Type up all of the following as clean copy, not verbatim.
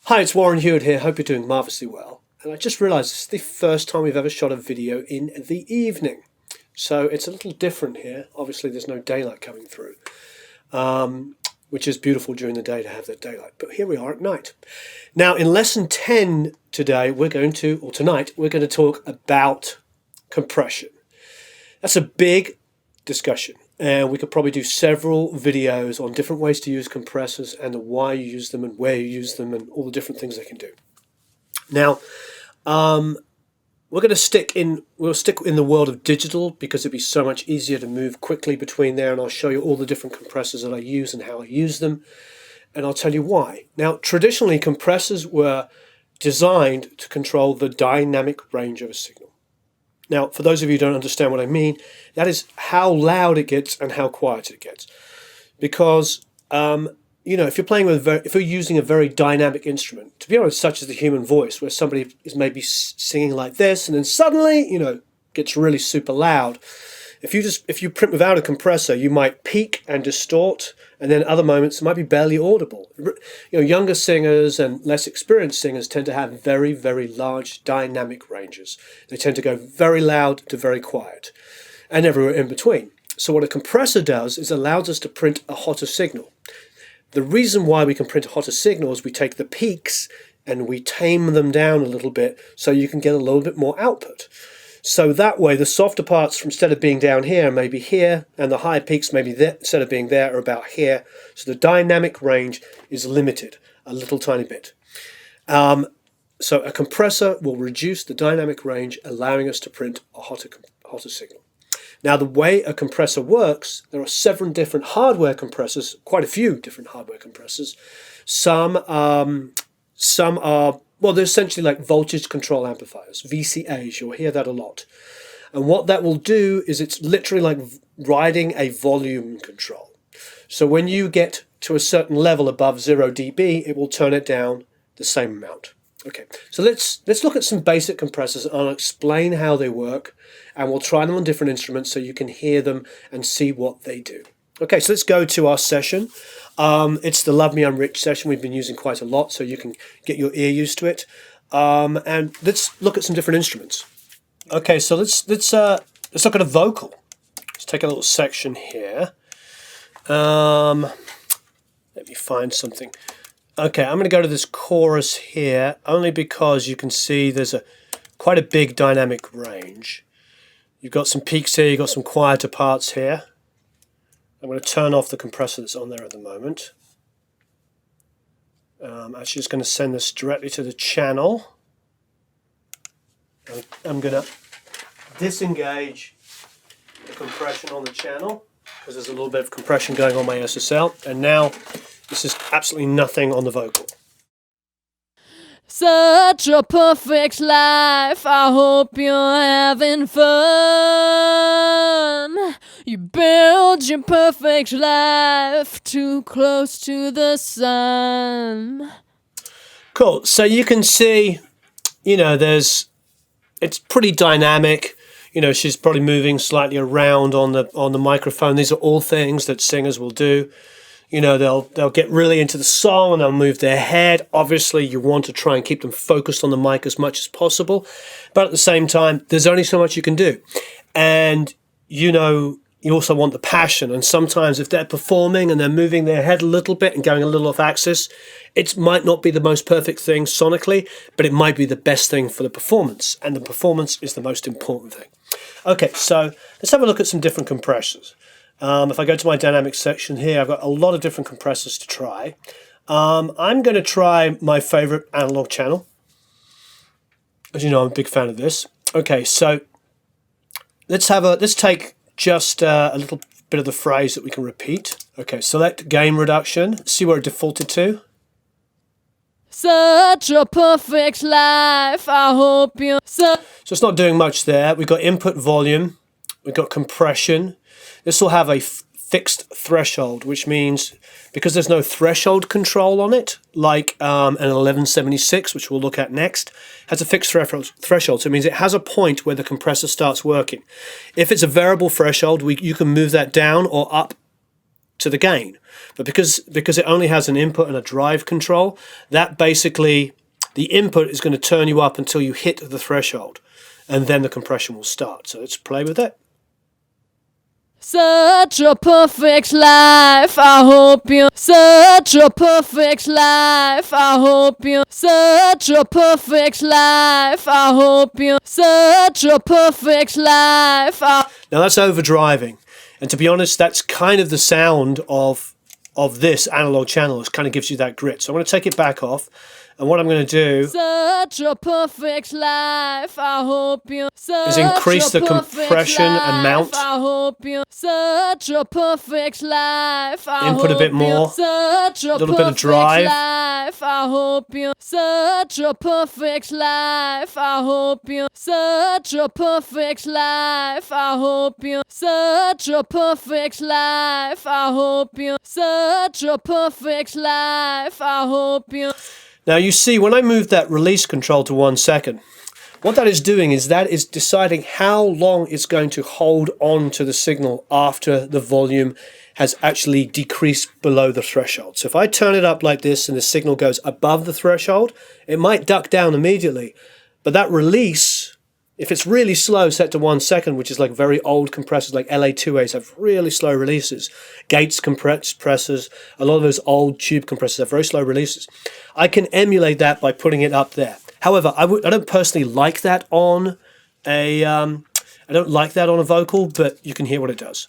Hi, it's Warren Huart here. Hope you're doing marvellously well. And I just realised this is the first time we've ever shot a video in the evening. So it's a little different here. Obviously there's no daylight coming through, which is beautiful during the day to have that daylight. But here we are at night. Now in lesson 10 today, tonight, we're going to talk about compression. That's a big discussion. And we could probably do several videos on different ways to use compressors and why you use them and where you use them and all the different things they can do. Now, we'll stick in the world of digital because it'd be so much easier to move quickly between there, and I'll show you all the different compressors that I use and how I use them, and I'll tell you why. Now, traditionally, compressors were designed to control the dynamic range of a signal. Now, for those of you who don't understand what I mean, that is how loud it gets and how quiet it gets. Because, if you're using a very dynamic instrument, to be honest, such as the human voice, where somebody is maybe singing like this, and then suddenly, gets really super loud. If you print without a compressor, you might peak and distort, and then other moments it might be barely audible. Younger singers and less experienced singers tend to have very, very large dynamic ranges. They tend to go very loud to very quiet, and everywhere in between. So what a compressor does is allows us to print a hotter signal. The reason why we can print a hotter signal is we take the peaks and we tame them down a little bit so you can get a little bit more output. So that way the softer parts, instead of being down here, may be here, and the higher peaks maybe instead of being there are about here. So the dynamic range is limited a little tiny bit. So a compressor will reduce the dynamic range, allowing us to print a hotter signal. Now the way a compressor works, there are 7 different hardware compressors, quite a few different hardware compressors. Some are they're essentially like voltage control amplifiers, VCAs. You'll hear that a lot. And what that will do is it's literally like riding a volume control. So when you get to a certain level above 0 dB, it will turn it down the same amount. Okay, so let's look at some basic compressors, and I'll explain how they work, and we'll try them on different instruments so you can hear them and see what they do. Okay, so let's go to our session. It's the Love Me I'm Rich session we've been using quite a lot, so you can get your ear used to it. And let's look at some different instruments. Okay, so let's look at a vocal. Let's take a little section here. Let me find something. Okay, I'm going to go to this chorus here, only because you can see there's quite a big dynamic range. You've got some peaks here, you've got some quieter parts here. I'm going to turn off the compressor that's on there at the moment. Actually just going to send this directly to the channel. I'm going to disengage the compression on the channel because there's a little bit of compression going on my SSL, and now this is absolutely nothing on the vocal. Such a perfect life, I hope you're having fun. You build your perfect life too close to the sun. Cool, so you can see, it's pretty dynamic. She's probably moving slightly around on the microphone. These are all things that singers will do. They'll get really into the song and they'll move their head. Obviously, you want to try and keep them focused on the mic as much as possible. But at the same time, there's only so much you can do. And, you also want the passion. And sometimes if they're performing and they're moving their head a little bit and going a little off axis, it might not be the most perfect thing sonically, but it might be the best thing for the performance. And the performance is the most important thing. Okay, so let's have a look at some different compressors. If I go to my dynamics section here, I've got a lot of different compressors to try. I'm going to try my favorite analog channel. As you know, I'm a big fan of this. Okay, so let's take just a little bit of the phrase that we can repeat. Okay, select gain reduction. See where it defaulted to. Such a perfect life, I hope you're So it's not doing much there. We've got input volume. We've got compression. This will have a fixed threshold, which means because there's no threshold control on it, like an 1176, which we'll look at next, has a fixed threshold. So it means it has a point where the compressor starts working. If it's a variable threshold, you can move that down or up to the gain. But because it only has an input and a drive control, that basically, the input is going to turn you up until you hit the threshold, and then the compression will start. So let's play with it. Such a perfect life, I hope you. Such a perfect life, I hope you. Such a perfect life, I hope you. Such a perfect life. Now that's overdriving, and to be honest, that's kind of the sound of this analog channel. It kind of gives you that grit. So I'm going to take it back off. And what I'm going to do Such a perfect life, I hope you. Is increase the compression amount. I hope you. Such a perfect life, I Input a bit more. Such a little bit of drive. Life, I hope you. Such a perfect life, I hope you. Such a perfect life, I hope you. Such a perfect life, I hope you. Such a perfect life, I hope you. Now you see, when I move that release control to 1 second, what that is doing is that is deciding how long it's going to hold on to the signal after the volume has actually decreased below the threshold. So if I turn it up like this and the signal goes above the threshold, it might duck down immediately. But that release, if it's really slow, set to 1 second, which is like very old compressors like LA2As have really slow releases. Gates compressors, a lot of those old tube compressors have very slow releases. I can emulate that by putting it up there. However, I don't personally like that on a vocal, but you can hear what it does.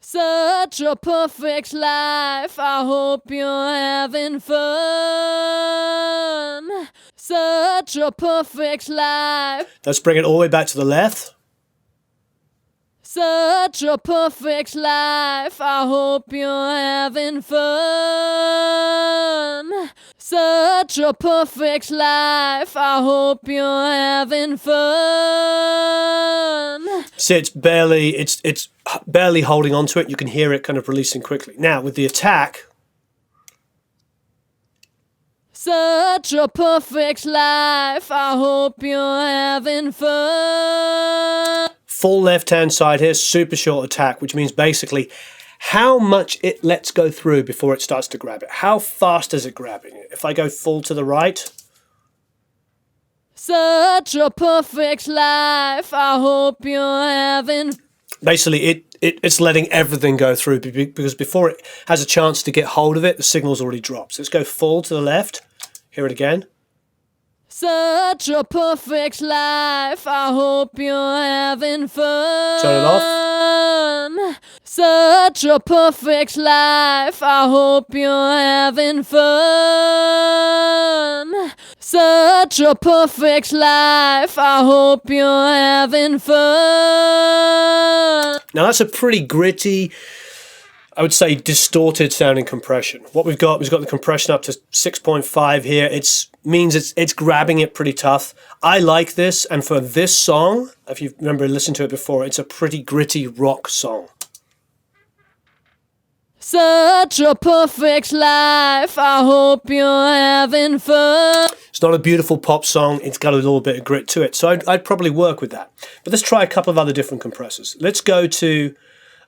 Such a perfect life, I hope you're having fun. Such a perfect life. Let's bring it all the way back to the left. Such a perfect life, I hope you're having fun. Such a perfect life, I hope you're having fun. See, it's barely holding on to it. You can hear it kind of releasing quickly. Now, with the attack, such a perfect life, I hope you're having fun. Full left-hand side here, super short attack, which means basically how much it lets go through before it starts to grab it. How fast is it grabbing it? If I go full to the right, such a perfect life, I hope you're having. Basically, it's letting everything go through because before it has a chance to get hold of it, the signal's already dropped. So let's go full to the left. Hear it again. Such a perfect life, I hope you're having fun. Turn it off. Such a perfect life, I hope you're having fun. Such a perfect life, I hope you're having fun. Now that's a pretty gritty, I would say distorted sounding compression. What we've got the compression up to 6.5 here. It means it's grabbing it pretty tough. I like this, and for this song, if you remember listening to it before, it's a pretty gritty rock song. Such a perfect life, I hope you're having fun. It's not a beautiful pop song, it's got a little bit of grit to it, so I'd probably work with that. But let's try a couple of other different compressors. Let's go to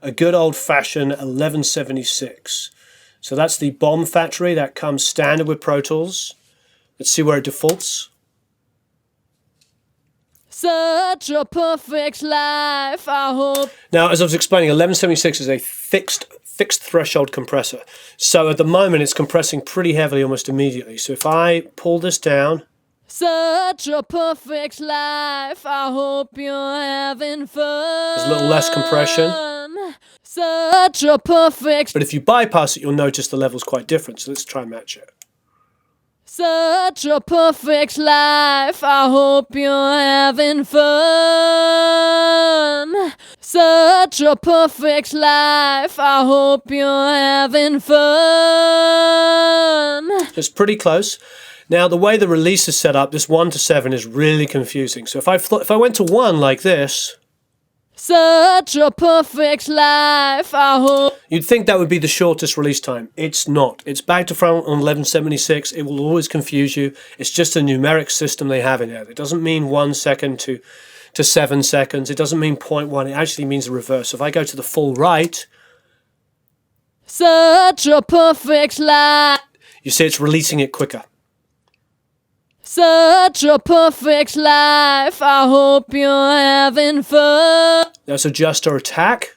a good old-fashioned 1176. So that's the Bomb Factory. That comes standard with Pro Tools. Let's see where it defaults. Such a perfect life, I hope. Now, as I was explaining, 1176 is a fixed threshold compressor. So at the moment, it's compressing pretty heavily almost immediately. So if I pull this down, such a perfect life, I hope you're having fun. There's a little less compression. Such a perfect. But if you bypass it, you'll notice the level's quite different. So let's try and match it. Such a perfect life, I hope you're having fun. Such a perfect life, I hope you're having fun. It's pretty close. Now, the way the release is set up, this 1 to 7 is really confusing. So if I went to 1 like this, such a perfect life, I hope. You'd think that would be the shortest release time. It's not. It's back to front on 1176. It will always confuse you. It's just a numeric system they have in there. It doesn't mean 1 second to 7 seconds. It doesn't mean 0.1. It actually means the reverse. So if I go to the full right, Such a perfect life. You see it's releasing it quicker. Such a perfect life. I hope you're having fun. Now let's adjust our attack.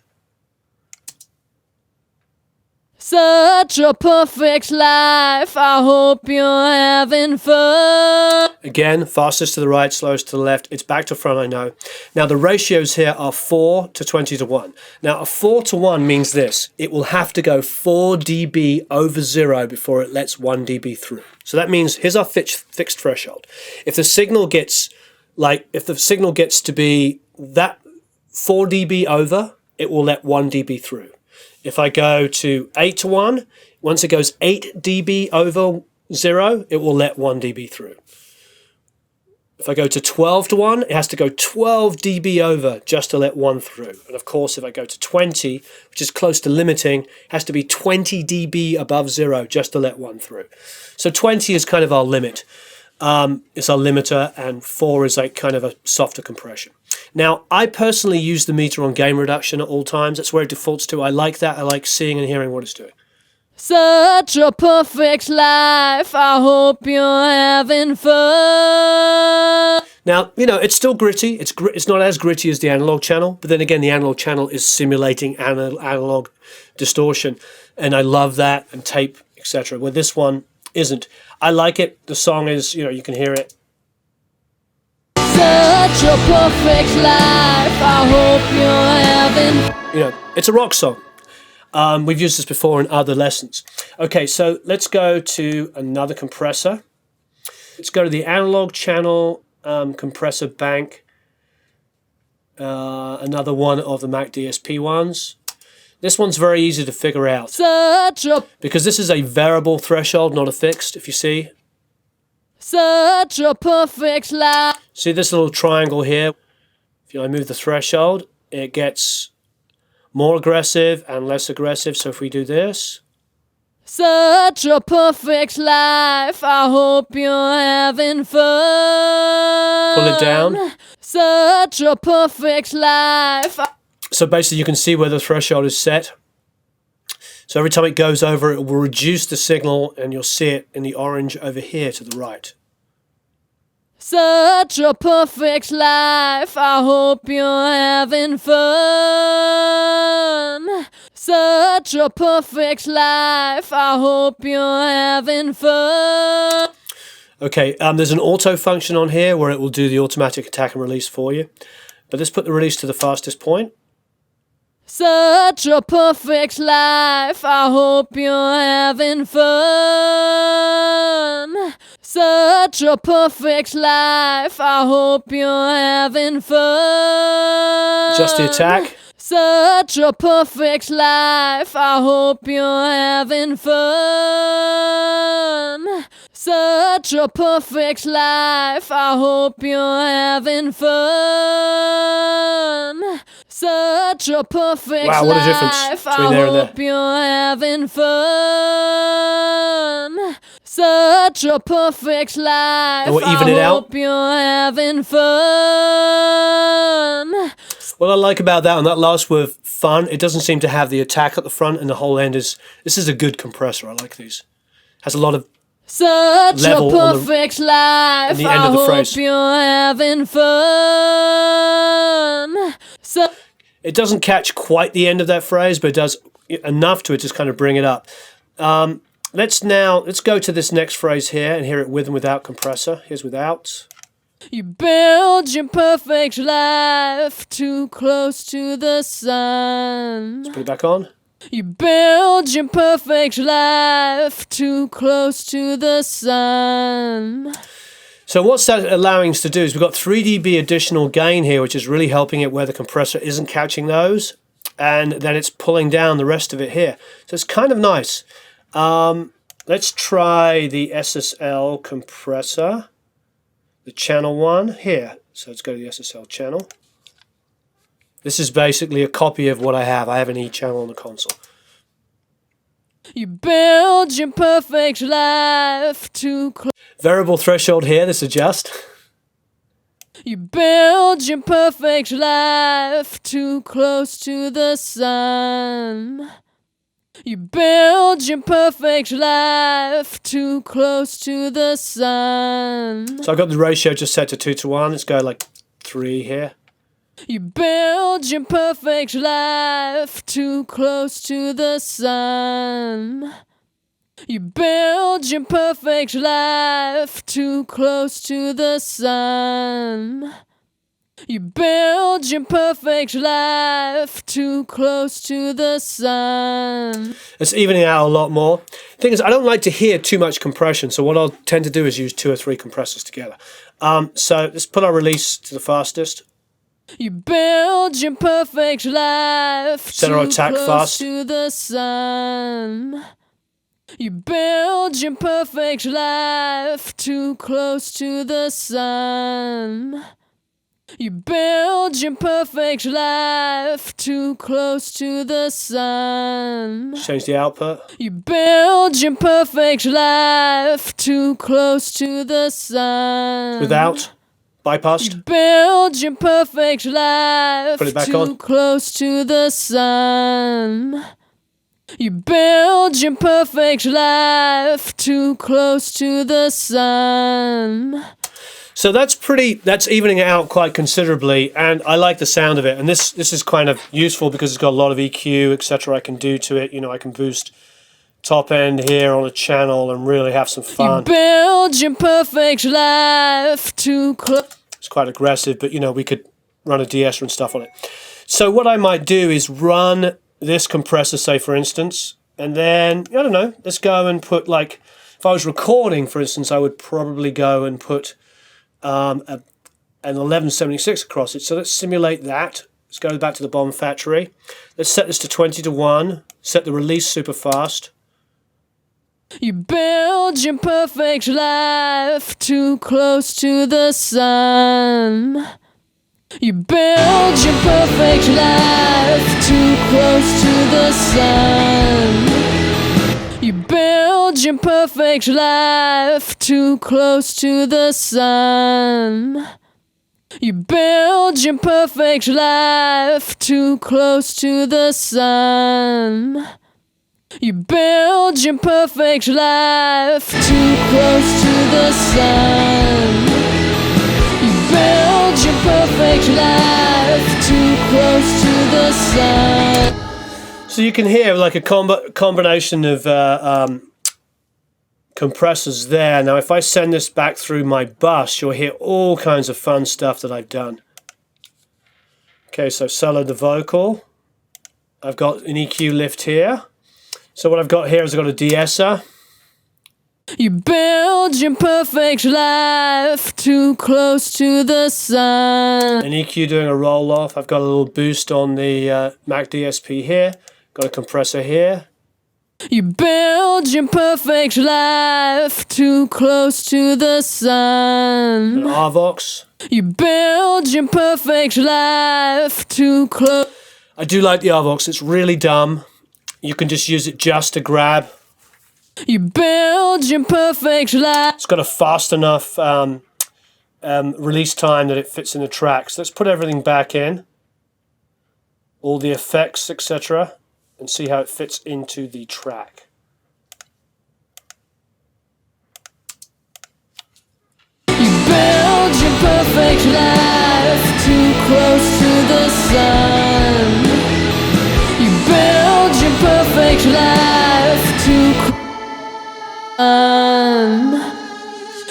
Such a perfect life. I hope you're having fun. Again, fastest to the right, slowest to the left. It's back to front, I know. Now the ratios here are 4 to 20 to 1. Now a 4 to 1 means this. It will have to go 4 dB over 0 before it lets 1 dB through. So that means here's our fixed threshold. If the signal gets to be that 4 dB over, it will let 1 dB through. If I go to 8 to 1, once it goes 8 dB over 0, it will let 1 dB through. If I go to 12 to 1, it has to go 12 dB over just to let 1 through. And of course, if I go to 20, which is close to limiting, it has to be 20 dB above 0 just to let 1 through. So 20 is kind of our limit. It's our limiter, and 4 is like kind of a softer compression. Now, I personally use the meter on gain reduction at all times. That's where it defaults to. I like that. I like seeing and hearing what it's doing. Such a perfect life. I hope you're having fun. Now, you know, it's still gritty. It's not as gritty as the analog channel, but then again, the analog channel is simulating analog distortion, and I love that, and tape, etc. Where this one isn't. I like it. The song is, you know, you can hear it. Such a perfect life. I hope you're having. You know, it's a rock song. We've used this before in other lessons. Okay, so let's go to another compressor. Let's go to the analog channel compressor bank. Another one of the McDSP ones. This one's very easy to figure out because this is a variable threshold, not a fixed, if you see. Such a perfect life. See this little triangle here? If I move the threshold, it gets more aggressive and less aggressive. So if we do this. Such a perfect life. I hope you're having fun. Pull it down. Such a perfect life. So basically you can see where the threshold is set. So every time it goes over, it will reduce the signal, and you'll see it in the orange over here to the right. Such a perfect life. I hope you're having fun. Such a perfect life. I hope you're having fun. Okay, there's an auto function on here where it will do the automatic attack and release for you. But let's put the release to the fastest point. Such a perfect life. I hope you're having fun. Such a perfect life. I hope you're having fun. Adjust the attack. Such a perfect life. I hope you're having fun. Such a perfect life. I hope you're having fun. Such a perfect life. Wow, what a difference between there and there. I hope you're having fun. Such a perfect life. And we'll even it out. I hope you're having fun. What I like about that, and that last word, fun, it doesn't seem to have the attack at the front, and the whole end is, this is a good compressor. I like these. Has a lot of such level a perfect life. on the end of the phrase. I hope you're having fun. It doesn't catch quite the end of that phrase, but it does enough to it just kind of bring it up. Let's go to this next phrase here and hear it with and without compressor. Here's without. You build your perfect life too close to the sun. Let's put it back on. You build your perfect life too close to the sun. So what's that allowing us to do is we've got 3 dB additional gain here, which is really helping it where the compressor isn't catching those, and then it's pulling down the rest of it here. So it's kind of nice. Let's try the SSL compressor, the channel one here. So let's go to the SSL channel. This is basically a copy of what I have. I have an E channel on the console. You build your perfect life too close. Variable threshold here, this adjust. You build your perfect life too close to the sun. You build your perfect life too close to the sun. So I've got the ratio just set to 2 to 1. Let's go like 3 here. You build your perfect life too close to the sun. You build your perfect life too close to the sun. You build your perfect life too close to the sun. It's evening out a lot more. Thing is, I don't like to hear too much compression, so what I'll tend to do is use 2 or 3 compressors together. So let's put our release to the fastest. You build your perfect life Set our too attack close fast. to the sun. You build your perfect life too close to the sun. You build your perfect life too close to the sun. Change the output. You build your perfect life too close to the sun. Without. Bypassed. You build your perfect life Put it back too on. close to the sun. You build your perfect life too close to the sun. So that's evening it out quite considerably, and I like the sound of it. And this is kind of useful because it's got a lot of EQ, etc. I can do to it. You know, I can boost top end here on a channel and really have some fun. You build your perfect life too close. It's quite aggressive, but you know, we could run a DeEsser and stuff on it. So what I might do is run this compressor, say for instance, and then, I don't know, let's go and put like, if I was recording, for instance, I would probably go and put an 1176 across it. So let's simulate that. Let's go back to the bomb factory. Let's set this to 20 to 1. Set the release super fast. You build your perfect life too close to the sun. You build your perfect life too close to the sun. You build your perfect life too close to the sun. You build your perfect life too close to the sun. You build your perfect life too close to the sun. You build your perfect life too close to the sun. So you can hear like a combination of compressors there. Now if I send this back through my bus, you'll hear all kinds of fun stuff that I've done. Okay, so solo the vocal. I've got an EQ lift here. So what I've got here is I've got a DeEsser. You build your perfect life too close to the sun. An EQ doing a roll off. I've got a little boost on the McDSP here. Got a compressor here. You build your perfect life too close to the sun. An RVox. You build your perfect life too close. I do like the RVox. It's really dumb. You can just use it just to grab. You build your perfect life. It's got a fast enough release time that it fits in the track. So let's put everything back in. All the effects, etc. And see how it fits into the track. You build your perfect life too close to the sun. You build your perfect life too close.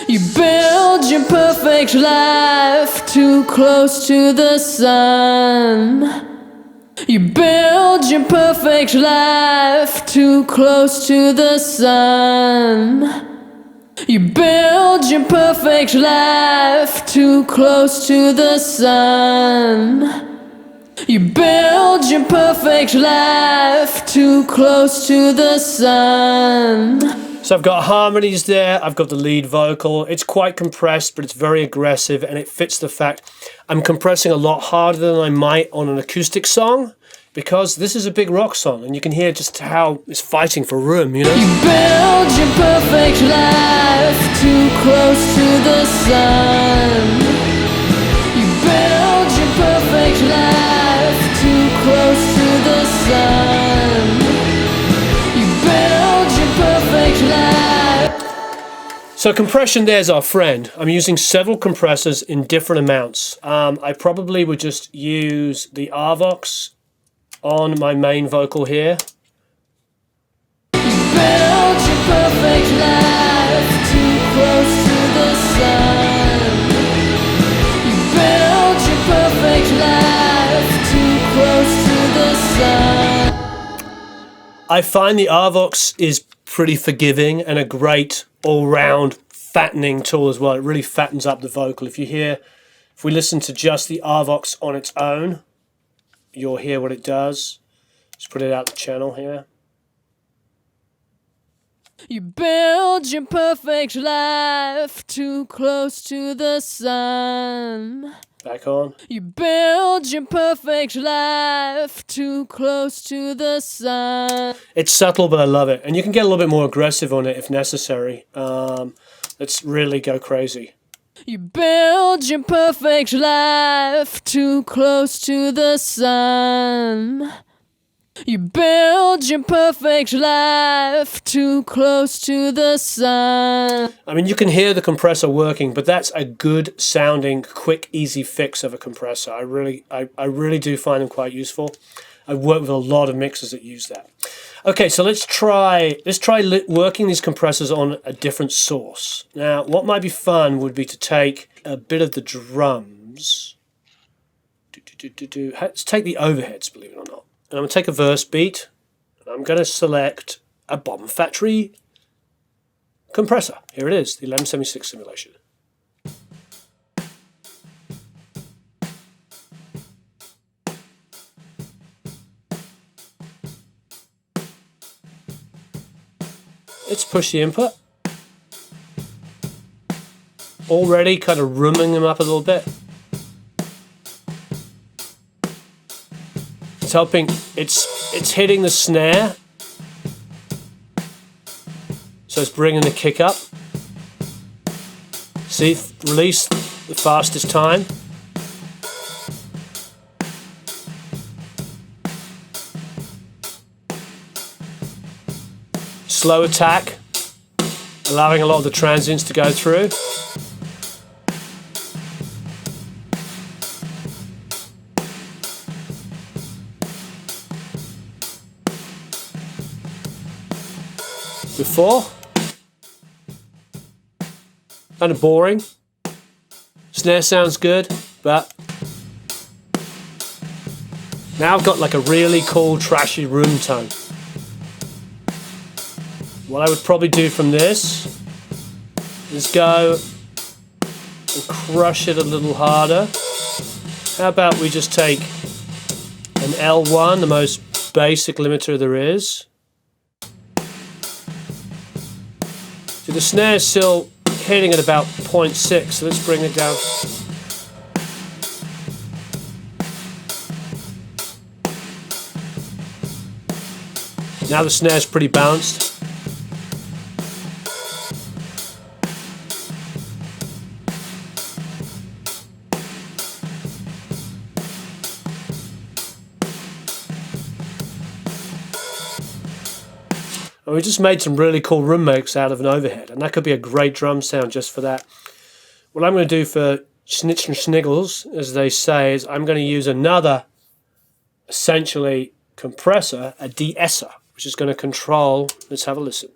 You build your perfect life too close to the sun. You build your perfect life too close to the sun. You build your perfect life too close to the sun. You build your perfect life too close to the sun. So I've got harmonies there, I've got the lead vocal. It's quite compressed, but it's very aggressive, and it fits the fact I'm compressing a lot harder than I might on an acoustic song, because this is a big rock song, and you can hear just how it's fighting for room, you know? You build your perfect life too close to the sun. You build your perfect life too close to the sun. So compression there's our friend. I'm using several compressors in different amounts. I probably would just use the RVox on my main vocal here. Build your perfect life too close to the sun. You build your perfect life too close to the sun. I find the RVox is pretty forgiving and a great all-round fattening tool as well. It really fattens up the vocal. If we listen to just the RVox on its own, you'll hear what it does. Just put it out the channel here. You build your perfect life too close to the sun. Back on. You build your perfect life too close to the sun. It's subtle, but I love it. And you can get a little bit more aggressive on it if necessary. Let's really go crazy. You build your perfect life too close to the sun. You build your perfect life too close to the sun. I mean, you can hear the compressor working, but that's a good sounding, quick, easy fix of a compressor. I really do find them quite useful. I've worked with a lot of mixers that use that. Okay, so let's try working these compressors on a different source. Now, what might be fun would be to take a bit of the drums. Let's take the overheads, believe it or not. And I'm going to take a verse beat, and I'm going to select a Bomb Factory compressor. Here it is, the 1176 simulation. Let's push the input. Already kind of rooming them up a little bit. It's helping, it's hitting the snare. So it's bringing the kick up. See, release the fastest time. Slow attack, allowing a lot of the transients to go through. Before, kind of boring. Snare sounds good, but now I've got like a really cool, trashy room tone. What I would probably do from this is go and crush it a little harder. How about we just take an L1, the most basic limiter there is. So the snare is still hitting at about 0.6, so let's bring it down. Now the snare's pretty balanced. And we just made some really cool room makes out of an overhead, and that could be a great drum sound just for that. What I'm going to do for Schnitz and Schniggles, as they say, is I'm going to use another, essentially, compressor, a DeEsser, which is going to control, let's have a listen.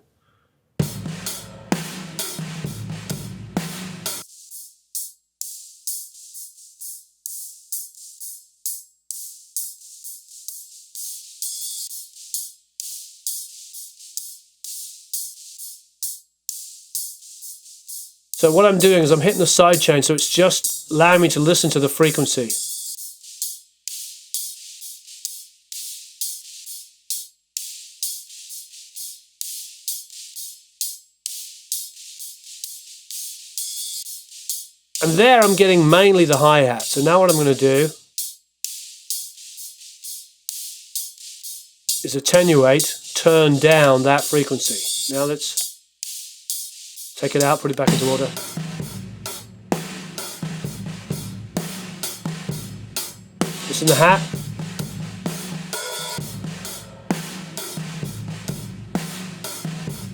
So what I'm doing is I'm hitting the sidechain, so it's just allowing me to listen to the frequency. And there I'm getting mainly the hi-hat. So now what I'm going to do is attenuate, turn down that frequency. Now let's take it out, put it back into order. Listen to the hat.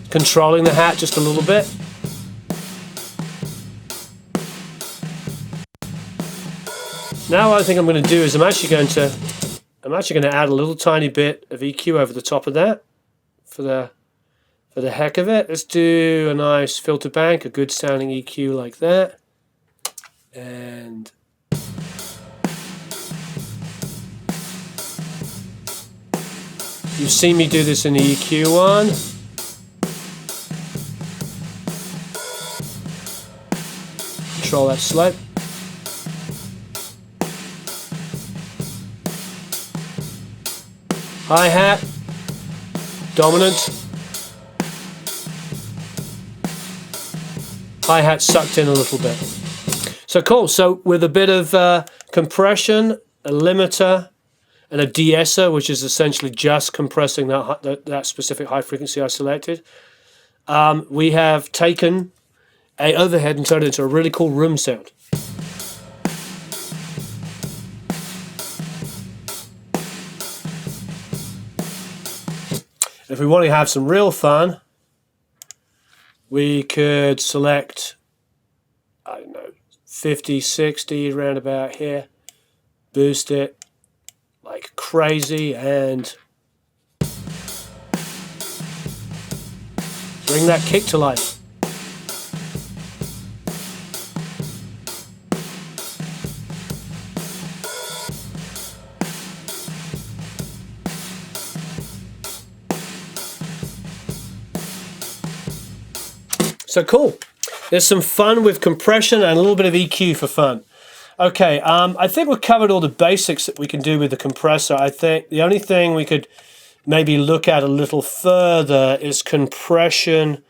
Controlling the hat just a little bit. Now what I think I'm going to do is I'm actually going to add a little tiny bit of EQ over the top of that for the heck of it. Let's do a nice filter bank, a good sounding EQ like that. And you've seen me do this in the EQ one. Control that slope. Hi-hat, dominant. Hi-hat sucked in a little bit. So cool, so with a bit of compression, a limiter, and a DeEsser, which is essentially just compressing that specific high frequency I selected, we have taken a overhead and turned it into a really cool room sound. If we want to have some real fun, we could select, I don't know, 50, 60, around about here, boost it like crazy, and bring that kick to life. So cool. There's some fun with compression and a little bit of EQ for fun. Okay, I think we've covered all the basics that we can do with the compressor. I think the only thing we could maybe look at a little further is compression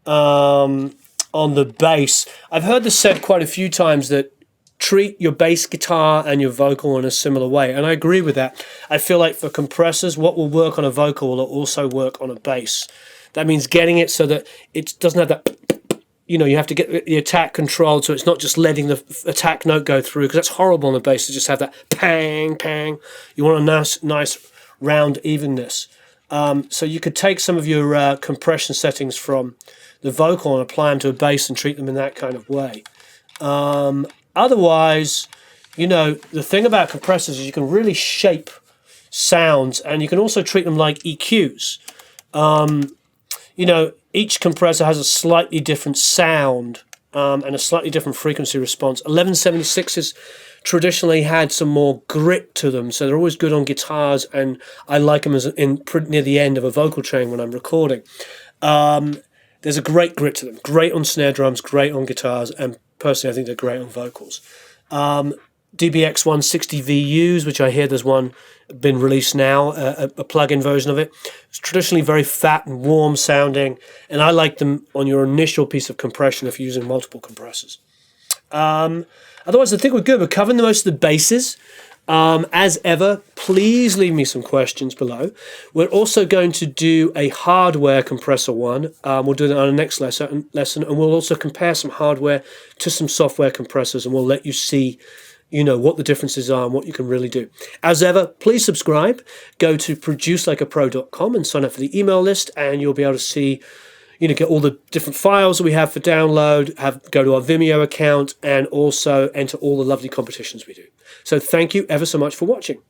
on the bass. I've heard this said quite a few times that treat your bass guitar and your vocal in a similar way, and I agree with that. I feel like for compressors, what will work on a vocal will also work on a bass. That means getting it so that it doesn't have that, you know, you have to get the attack controlled so it's not just letting the attack note go through, because that's horrible on the bass to just have that pang, pang. You want a nice round evenness. So you could take some of your compression settings from the vocal and apply them to a bass and treat them in that kind of way. Otherwise, you know, the thing about compressors is you can really shape sounds, and you can also treat them like EQs. You know, each compressor has a slightly different sound and a slightly different frequency response. 1176s traditionally had some more grit to them, so they're always good on guitars, and I like them as near the end of a vocal chain when I'm recording. There's a great grit to them. Great on snare drums, great on guitars, and personally I think they're great on vocals. DBX 160 VUs, which I hear there's one been released now, a plug-in version of it. It's traditionally very fat and warm sounding, and I like them on your initial piece of compression if you're using multiple compressors. Otherwise, I think we're good. We're covering the most of the bases. As ever, please leave me some questions below. We're also going to do a hardware compressor one. We'll do that on the next lesson, and we'll also compare some hardware to some software compressors, and we'll let you see, you know, what the differences are and what you can really do. As ever, please subscribe. Go to producelikeapro.com and sign up for the email list, and you'll be able to see, you know, get all the different files that we have for download, go to our Vimeo account, and also enter all the lovely competitions we do. So thank you ever so much for watching.